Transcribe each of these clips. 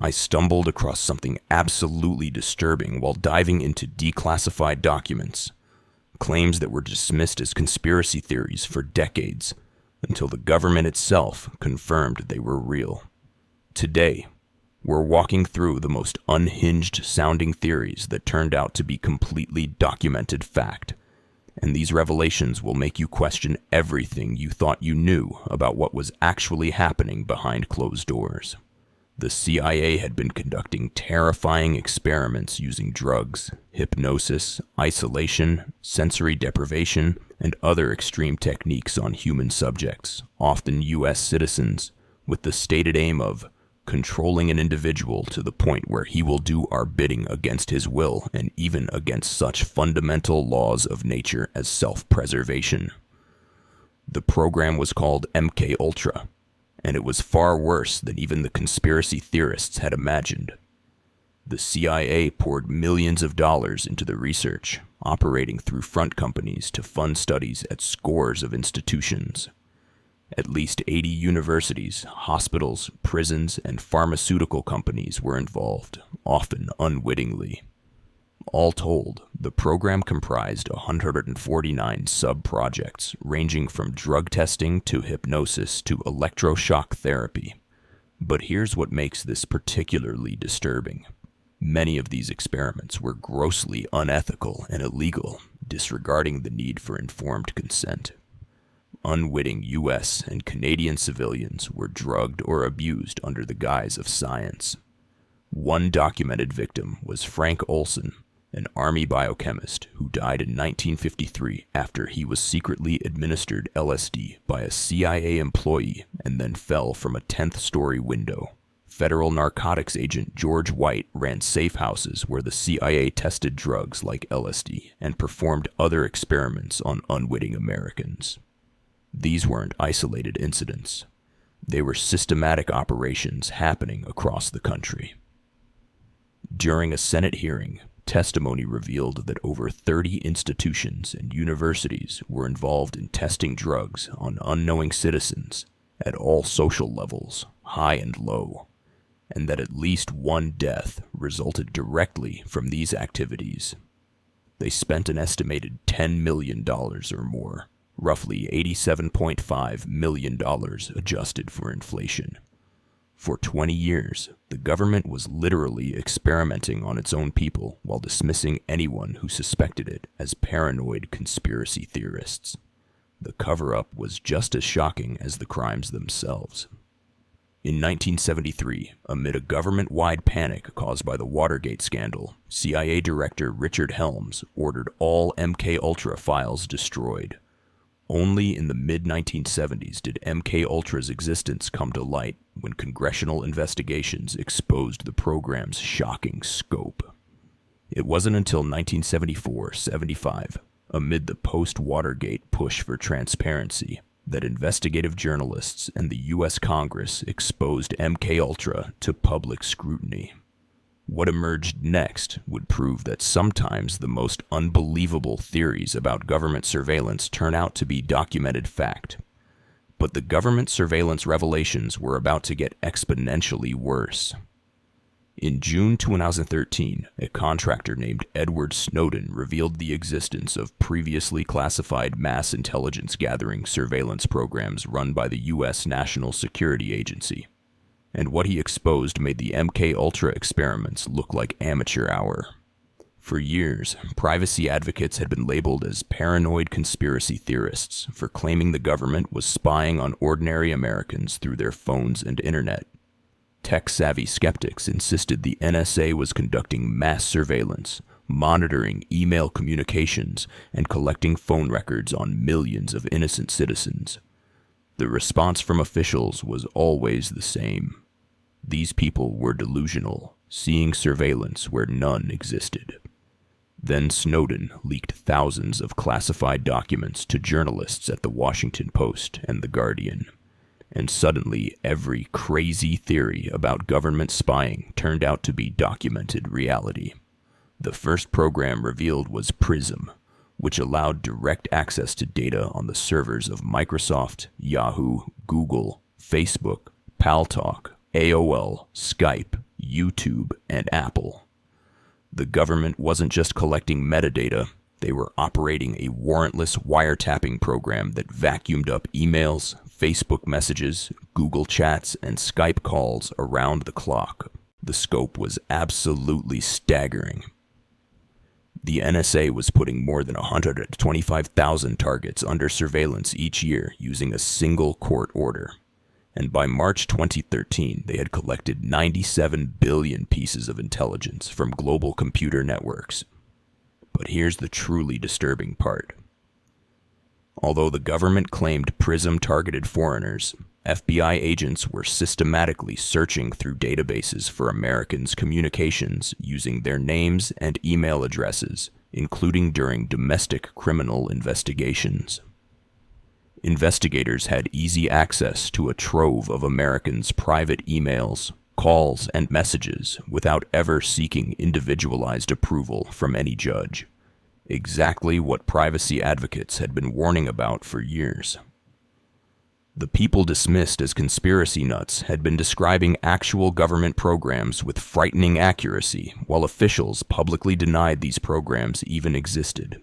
I stumbled across something absolutely disturbing while diving into declassified documents, claims that were dismissed as conspiracy theories for decades, until the government itself confirmed they were real. Today, we're walking through the most unhinged sounding theories that turned out to be completely documented fact, and these revelations will make you question everything you thought you knew about what was actually happening behind closed doors. The CIA had been conducting terrifying experiments using drugs, hypnosis, isolation, sensory deprivation, and other extreme techniques on human subjects, often U.S. citizens, with the stated aim of controlling an individual to the point where he will do our bidding against his will and even against such fundamental laws of nature as self-preservation. The program was called MK Ultra, and it was far worse than even the conspiracy theorists had imagined. The CIA poured millions of dollars into the research, operating through front companies to fund studies at scores of institutions. At least 80 universities, hospitals, prisons, and pharmaceutical companies were involved, often unwittingly. All told, the program comprised 149 sub-projects, ranging from drug testing to hypnosis to electroshock therapy. But here's what makes this particularly disturbing. Many of these experiments were grossly unethical and illegal, disregarding the need for informed consent. Unwitting U.S. and Canadian civilians were drugged or abused under the guise of science. One documented victim was Frank Olson, an Army biochemist who died in 1953 after he was secretly administered LSD by a CIA employee and then fell from a 10th-story window. Federal narcotics agent George White ran safe houses where the CIA tested drugs like LSD and performed other experiments on unwitting Americans. These weren't isolated incidents. They were systematic operations happening across the country. During a Senate hearing, testimony revealed that over 30 institutions and universities were involved in testing drugs on unknowing citizens at all social levels, high and low, and that at least one death resulted directly from these activities. They spent an estimated $10 million or more, roughly $87.5 million adjusted for inflation. For 20 years, the government was literally experimenting on its own people while dismissing anyone who suspected it as paranoid conspiracy theorists. The cover-up was just as shocking as the crimes themselves. In 1973, amid a government-wide panic caused by the Watergate scandal, CIA Director Richard Helms ordered all MK-Ultra files destroyed. Only in the mid-1970s did MK-Ultra's existence come to light when congressional investigations exposed the program's shocking scope. It wasn't until 1974-75, amid the post-Watergate push for transparency, that investigative journalists and the U.S. Congress exposed MK-Ultra to public scrutiny. What emerged next would prove that sometimes the most unbelievable theories about government surveillance turn out to be documented fact. But the government surveillance revelations were about to get exponentially worse. In June 2013, a contractor named Edward Snowden revealed the existence of previously classified mass intelligence gathering surveillance programs run by the U.S. National Security Agency. And what he exposed made the MK-Ultra experiments look like amateur hour. For years, privacy advocates had been labeled as paranoid conspiracy theorists for claiming the government was spying on ordinary Americans through their phones and internet. Tech-savvy skeptics insisted the NSA was conducting mass surveillance, monitoring email communications, and collecting phone records on millions of innocent citizens. The response from officials was always the same. These people were delusional, seeing surveillance where none existed. Then Snowden leaked thousands of classified documents to journalists at The Washington Post and The Guardian. And suddenly, every crazy theory about government spying turned out to be documented reality. The first program revealed was PRISM, which allowed direct access to data on the servers of Microsoft, Yahoo, Google, Facebook, Paltalk, AOL, Skype, YouTube, and Apple. The government wasn't just collecting metadata, they were operating a warrantless wiretapping program that vacuumed up emails, Facebook messages, Google chats, and Skype calls around the clock. The scope was absolutely staggering. The NSA was putting more than 125,000 targets under surveillance each year using a single court order. And by March 2013, they had collected 97 billion pieces of intelligence from global computer networks. But here's the truly disturbing part. Although the government claimed PRISM targeted foreigners, FBI agents were systematically searching through databases for Americans' communications using their names and email addresses, including during domestic criminal investigations. Investigators had easy access to a trove of Americans' private emails, calls, and messages without ever seeking individualized approval from any judge. Exactly what privacy advocates had been warning about for years. The people dismissed as conspiracy nuts had been describing actual government programs with frightening accuracy, while officials publicly denied these programs even existed.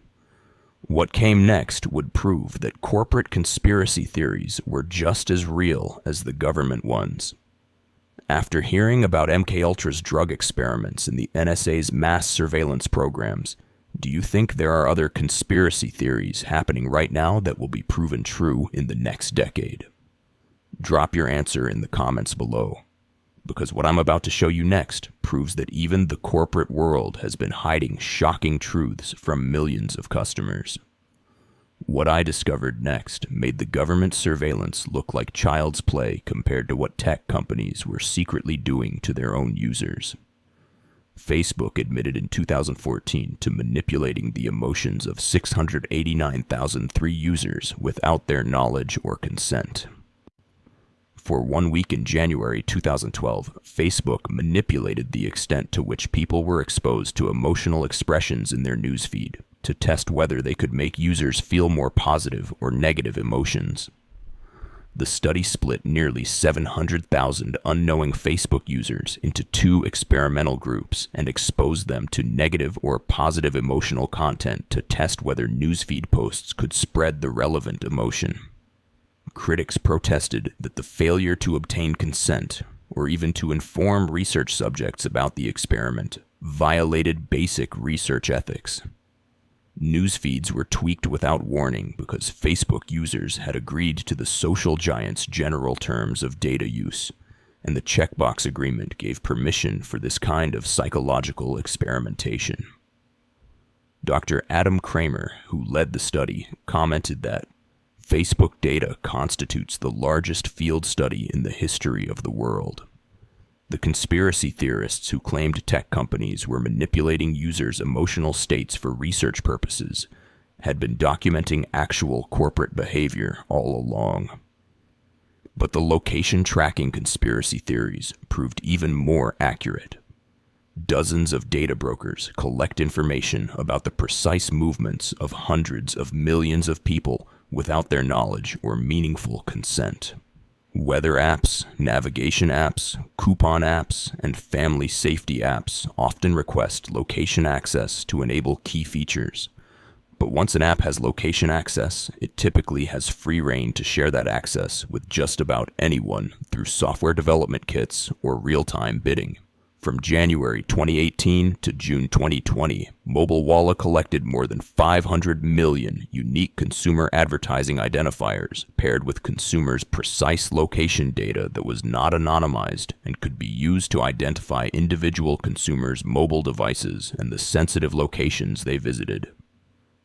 What came next would prove that corporate conspiracy theories were just as real as the government ones. After hearing about MKUltra's drug experiments and the NSA's mass surveillance programs, do you think there are other conspiracy theories happening right now that will be proven true in the next decade? Drop your answer in the comments below, because what I'm about to show you next proves that even the corporate world has been hiding shocking truths from millions of customers. What I discovered next made the government surveillance look like child's play compared to what tech companies were secretly doing to their own users. Facebook admitted in 2014 to manipulating the emotions of 689,003 users without their knowledge or consent. For 1 week in January 2012, Facebook manipulated the extent to which people were exposed to emotional expressions in their newsfeed to test whether they could make users feel more positive or negative emotions. The study split nearly 700,000 unknowing Facebook users into 2 experimental groups and exposed them to negative or positive emotional content to test whether newsfeed posts could spread the relevant emotion. Critics protested that the failure to obtain consent, or even to inform research subjects about the experiment, violated basic research ethics. News feeds were tweaked without warning because Facebook users had agreed to the social giant's general terms of data use, and the checkbox agreement gave permission for this kind of psychological experimentation. Dr. Adam Kramer, who led the study, commented that Facebook data constitutes the largest field study in the history of the world. The conspiracy theorists who claimed tech companies were manipulating users' emotional states for research purposes had been documenting actual corporate behavior all along. But the location tracking conspiracy theories proved even more accurate. Dozens of data brokers collect information about the precise movements of hundreds of millions of people without their knowledge or meaningful consent. Weather apps, navigation apps, coupon apps, and family safety apps often request location access to enable key features. But once an app has location access, it typically has free rein to share that access with just about anyone through software development kits or real-time bidding. From January 2018 to June 2020, MobileWalla collected more than 500 million unique consumer advertising identifiers paired with consumers' precise location data that was not anonymized and could be used to identify individual consumers' mobile devices and the sensitive locations they visited.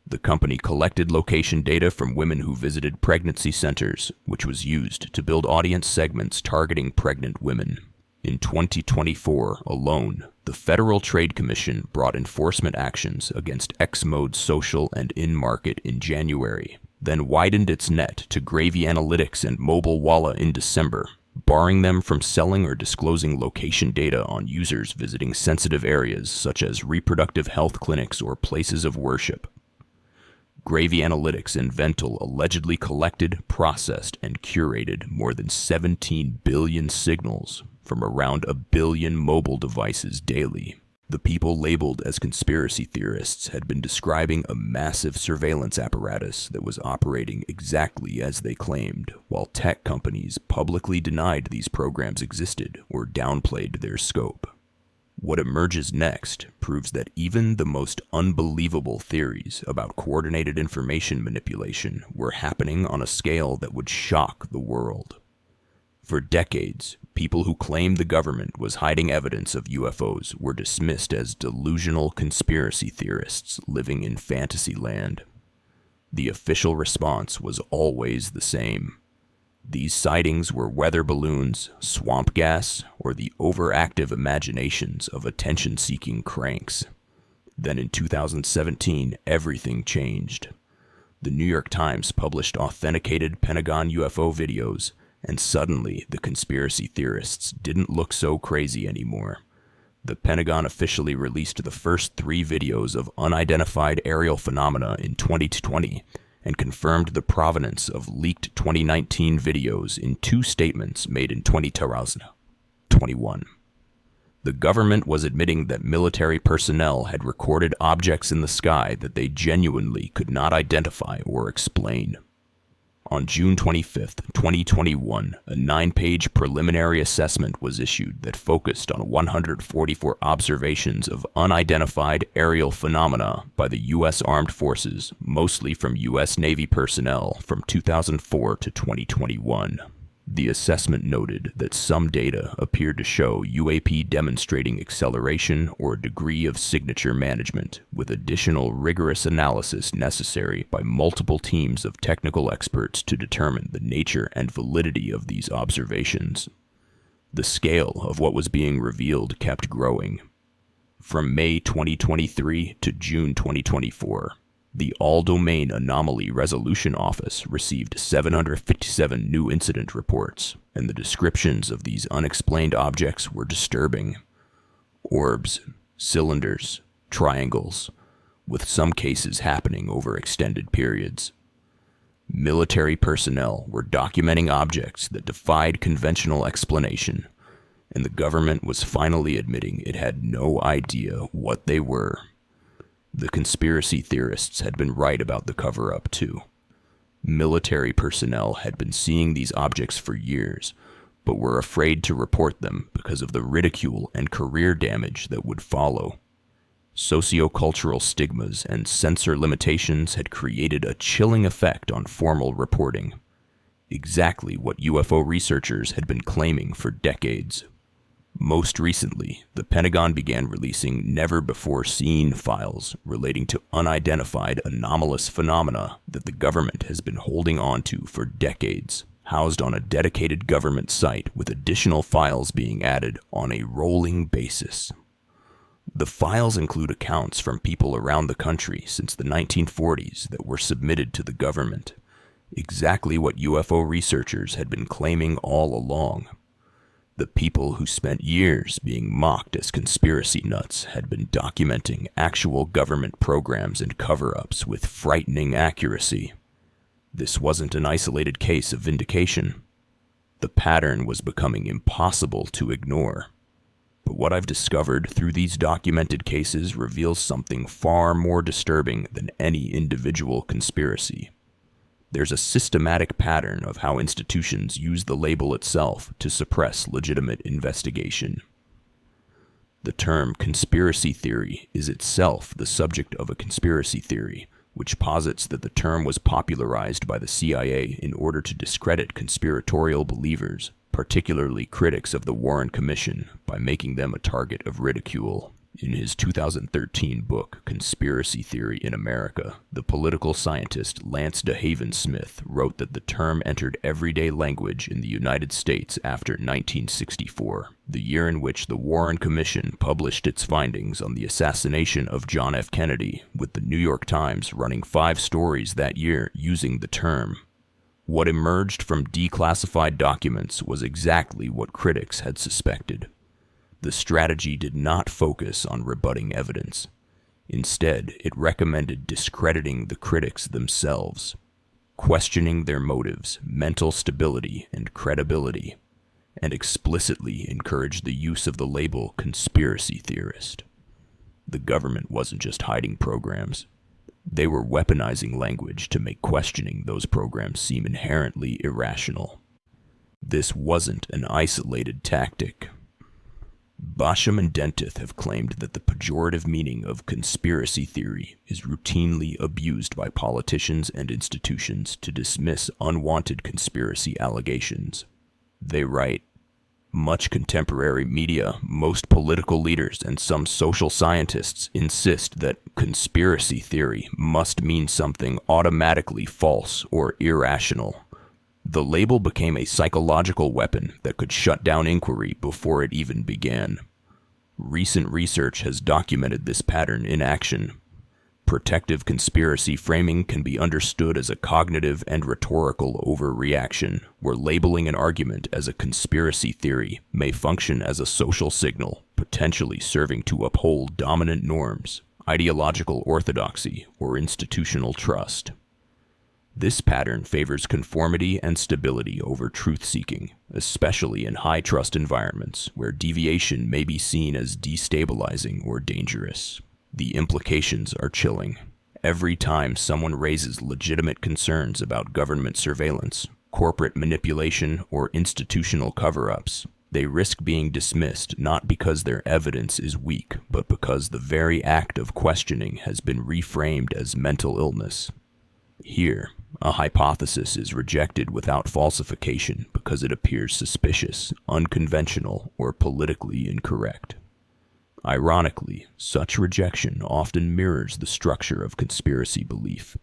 The company collected location data from women who visited pregnancy centers, which was used to build audience segments targeting pregnant women. In 2024 alone, the Federal Trade Commission brought enforcement actions against Xmode Social and InMarket in January, then widened its net to Gravy Analytics and MobileWalla in December, barring them from selling or disclosing location data on users visiting sensitive areas such as reproductive health clinics or places of worship. Gravy Analytics and Vental allegedly collected, processed, and curated more than 17 billion signals from around 1 billion mobile devices daily. The people labeled as conspiracy theorists had been describing a massive surveillance apparatus that was operating exactly as they claimed, while tech companies publicly denied these programs existed or downplayed their scope. What emerges next proves that even the most unbelievable theories about coordinated information manipulation were happening on a scale that would shock the world. For decades, people who claimed the government was hiding evidence of UFOs were dismissed as delusional conspiracy theorists living in fantasy land. The official response was always the same. These sightings were weather balloons, swamp gas, or the overactive imaginations of attention-seeking cranks. Then in 2017, everything changed. The New York Times published authenticated Pentagon UFO videos, and suddenly the conspiracy theorists didn't look so crazy anymore. The Pentagon officially released the first 3 videos of unidentified aerial phenomena in 2020 and confirmed the provenance of leaked 2019 videos in 2 statements made in 2021. The government was admitting that military personnel had recorded objects in the sky that they genuinely could not identify or explain. On June 25, 2021, a 9-page preliminary assessment was issued that focused on 144 observations of unidentified aerial phenomena by the U.S. Armed Forces, mostly from U.S. Navy personnel from 2004 to 2021. The assessment noted that some data appeared to show UAP demonstrating acceleration or a degree of signature management, with additional rigorous analysis necessary by multiple teams of technical experts to determine the nature and validity of these observations. The scale of what was being revealed kept growing. From May 2023 to June 2024, the All-Domain Anomaly Resolution Office received 757 new incident reports, and the descriptions of these unexplained objects were disturbing. Orbs, cylinders, triangles, with some cases happening over extended periods. Military personnel were documenting objects that defied conventional explanation, and the government was finally admitting it had no idea what they were. The conspiracy theorists had been right about the cover-up, too. Military personnel had been seeing these objects for years, but were afraid to report them because of the ridicule and career damage that would follow. Sociocultural stigmas and censor limitations had created a chilling effect on formal reporting. Exactly what UFO researchers had been claiming for decades. Most recently, the Pentagon began releasing never-before-seen files relating to unidentified anomalous phenomena that the government has been holding on to for decades, housed on a dedicated government site with additional files being added on a rolling basis. The files include accounts from people around the country since the 1940s that were submitted to the government, exactly what UFO researchers had been claiming all along. The people who spent years being mocked as conspiracy nuts had been documenting actual government programs and cover-ups with frightening accuracy. This wasn't an isolated case of vindication. The pattern was becoming impossible to ignore. But what I've discovered through these documented cases reveals something far more disturbing than any individual conspiracy. There's a systematic pattern of how institutions use the label itself to suppress legitimate investigation. The term conspiracy theory is itself the subject of a conspiracy theory, which posits that the term was popularized by the CIA in order to discredit conspiratorial believers, particularly critics of the Warren Commission, by making them a target of ridicule. In his 2013 book, Conspiracy Theory in America, the political scientist Lance DeHaven Smith wrote that the term entered everyday language in the United States after 1964, the year in which the Warren Commission published its findings on the assassination of John F. Kennedy, with the New York Times running 5 stories that year using the term. What emerged from declassified documents was exactly what critics had suspected. The strategy did not focus on rebutting evidence. Instead, it recommended discrediting the critics themselves, questioning their motives, mental stability, and credibility, and explicitly encouraged the use of the label conspiracy theorist. The government wasn't just hiding programs. They were weaponizing language to make questioning those programs seem inherently irrational. This wasn't an isolated tactic. Basham and Dentith have claimed that the pejorative meaning of conspiracy theory is routinely abused by politicians and institutions to dismiss unwanted conspiracy allegations. They write, "Much contemporary media, most political leaders, and some social scientists insist that conspiracy theory must mean something automatically false or irrational. The label became a psychological weapon that could shut down inquiry before it even began. Recent research has documented this pattern in action. Protective conspiracy framing can be understood as a cognitive and rhetorical overreaction, where labeling an argument as a conspiracy theory may function as a social signal, potentially serving to uphold dominant norms, ideological orthodoxy, or institutional trust. This pattern favors conformity and stability over truth-seeking, especially in high-trust environments where deviation may be seen as destabilizing or dangerous. The implications are chilling. Every time someone raises legitimate concerns about government surveillance, corporate manipulation, or institutional cover-ups, they risk being dismissed not because their evidence is weak, but because the very act of questioning has been reframed as mental illness. Here, a hypothesis is rejected without falsification because it appears suspicious, unconventional, or politically incorrect. Ironically, such rejection often mirrors the structure of conspiracy belief,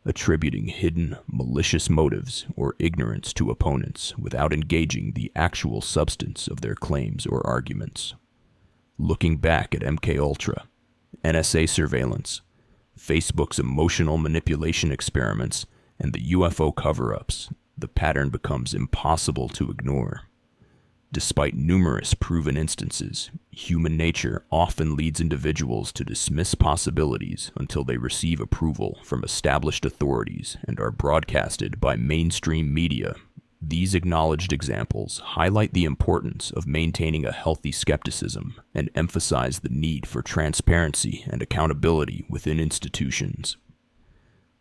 attributing hidden, malicious motives or ignorance to opponents without engaging the actual substance of their claims or arguments. Looking back at MKUltra, NSA surveillance, Facebook's emotional manipulation experiments, and the UFO cover-ups, the pattern becomes impossible to ignore. Despite numerous proven instances, human nature often leads individuals to dismiss possibilities until they receive approval from established authorities and are broadcasted by mainstream media. These acknowledged examples highlight the importance of maintaining a healthy skepticism and emphasize the need for transparency and accountability within institutions.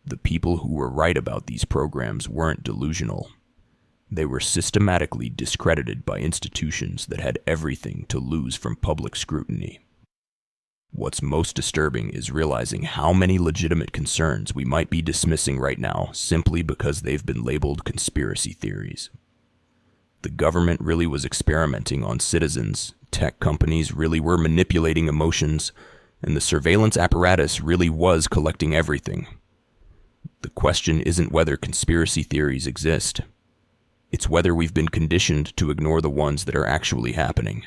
The people who were right about these programs weren't delusional. They were systematically discredited by institutions that had everything to lose from public scrutiny. What's most disturbing is realizing how many legitimate concerns we might be dismissing right now simply because they've been labeled conspiracy theories. The government really was experimenting on citizens, tech companies really were manipulating emotions, and the surveillance apparatus really was collecting everything. The question isn't whether conspiracy theories exist. It's whether we've been conditioned to ignore the ones that are actually happening.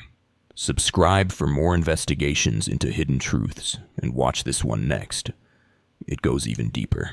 Subscribe for more investigations into hidden truths, and watch this one next. It goes even deeper.